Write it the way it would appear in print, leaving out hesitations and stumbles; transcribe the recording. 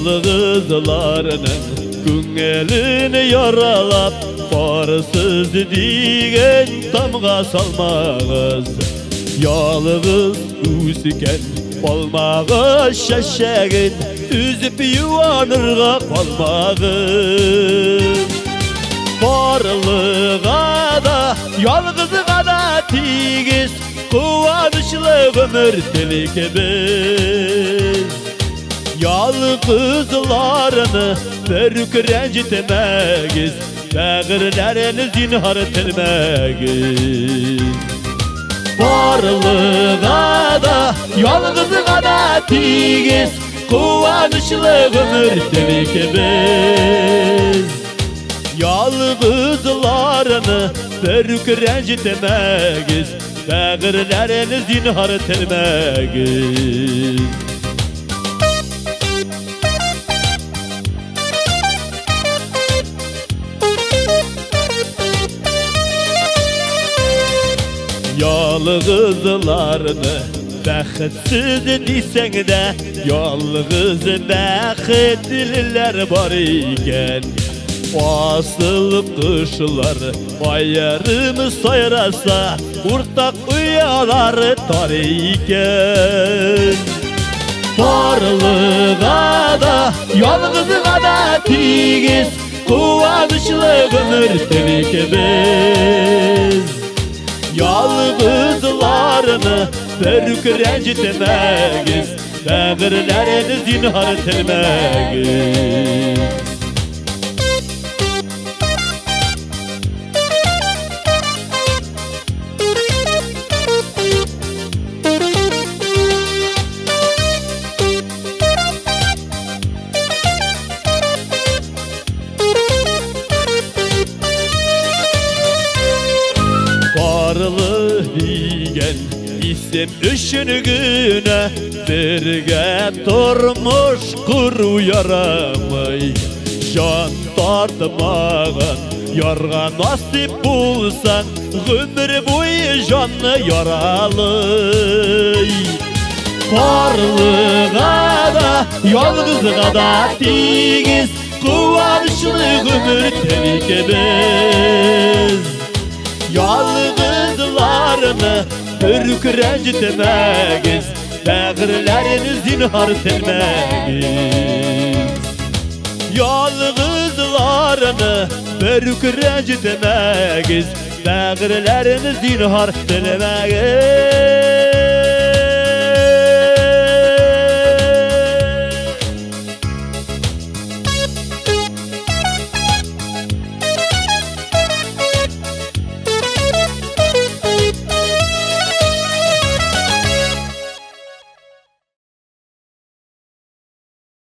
Yalğızlarının köngülini yaralap Barsız digen tamga salmağız Yalğız üsken balmağı şeşegin Üzüp yuvanırga balmağız Barlığa da yalğızga da tigiz Kuvanışlı ömür dilikimiz Yalğızlarını berük rencitmegiz Bəğirlərini zinhar etmegiz Barlığa da yalğızga da tigiz Kuvanışlı ömür dilikimiz Yalğızlarını berük rencitmegiz Bəğirlərini zinhar etmegiz Yalğızlarını bəxitsiz desəng də Yalğız bəxitliler var iken Asılıp kışlar ayarımı sayrasa Urtak uyaları tar iken Barlığa da yalğızga da tigiz Kuvanışlı ömür dilikimiz Yalğızlarını berük rencitmegiz Bəğirlərini zinhar etmegiz Barlı digen isim düşüngüne Birge turmuş kuru yaramay Can tartmağın yarga nasip bulsan Ömür boyu canlı yaralay Barlığa da yalğızga da tigiz Kuvanışlı ömür telikimiz Yalğızlarını berük rencitmegiz Bəğirlərini zinhar etmegiz Yalğızlarını berük rencitmegiz Bəğirlərini zinhar etmegiz